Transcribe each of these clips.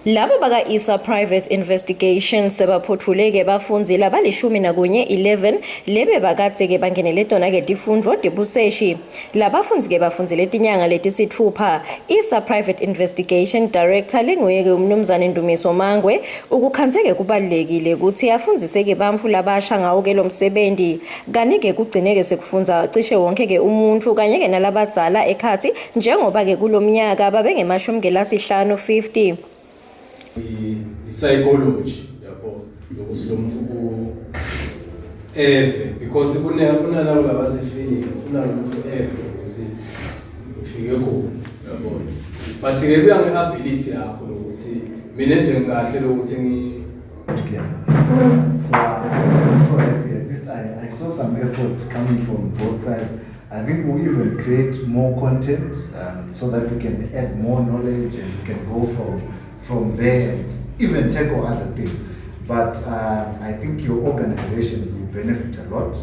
Labo baka ISA Private Investigation sebaphothuleke bafunzi laba11 lebe bakatse ke bangenele tona ke tifundvo tebuseshi. Labafunzi ke bafundzile tinyanga letisitfupha. ISA Private Investigation Director lenguye ke umnumzane Ndumiso Mangwe ukukhandzeke kubalulekile ukuthi afundzise ke bantfu labasha ngawo ke lo msebenzi. Kanike kugcineke sekufundza cishe wonke ke umuntu kanye ke nalabadzala ekhatsi njengoba ke kulomnyaka babe ngemashumi ke lasihlanu 50. Psychology yabo yokusilomfu because kunalawo labazifini ufuna umuntu ukuthi ufike khona yabo but ke kuya ngeability yakho ukuthi mina nje ngahle lokuthi so I'm so happy at this time. I saw some effort coming from both sides. I think we'll even create more content so that we can add more knowledge and we can go from there and even tackle other things. But I think your organizations will benefit a lot.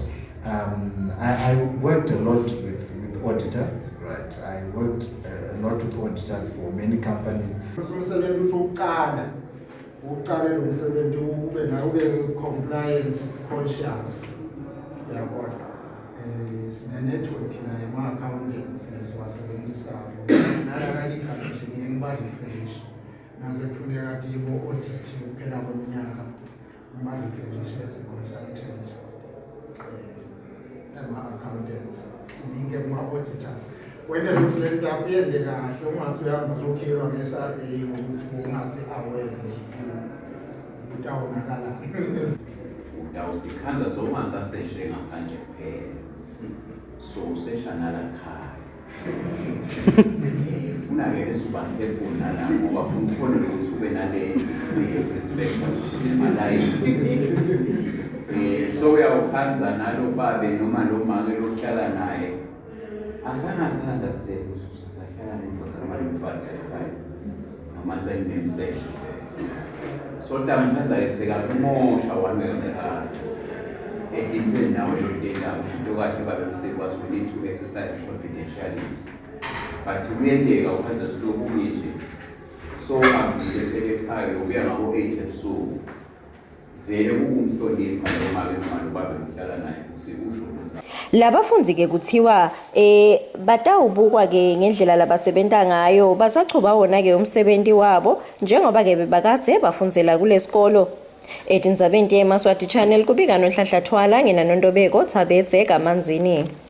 I worked a lot with auditors, right? I worked a lot with auditors for many companies. Compliance conscious. Network na accountants esiwasebenzisa refresh naze kufuneka ukuthi audit kuphela kweminyaka refresh as a consultant accountants sininge auditors wena lokusebenza lapho yende kahle ungathi uyahamba uzokhelwa ngeSRA ngokuthi ungase aware ukuthi utawonakala udawudikhanza so ungasaseshe ngaphandle kuphela so sesha nalakhaya funa ke esuba careful nala ngoba funa ukubona ukuthi ube nale perspective ukuthi malayi so uyawukhanza nalo babe noma lo make lokuhlala naye asangasanda sekusasakhala nendoda namalifaka ekhaya noma senemseshe so tamkhanza esekakumosha wanele edinze nawe lo data usho kahle babe msebenzi we need to exercise confidentiality but kuyendeka ukwenza isitoku nje so ambisele ekhaya ubuya ngabo 8 ebusuku vele ukumhlonipha noma babe mhlala naye usho Labafunzi ke kuthiwa batawubukwa ke ngendlela labasebenta ngayo basachuba wona ke umsebenzi wabo njengoba ke bebakatse bafundzela kulesikolo. Etindzabeni yeSiswati channel kubika noNhlanhla Thwala ngina noNdobeko Thabetse kaManzini.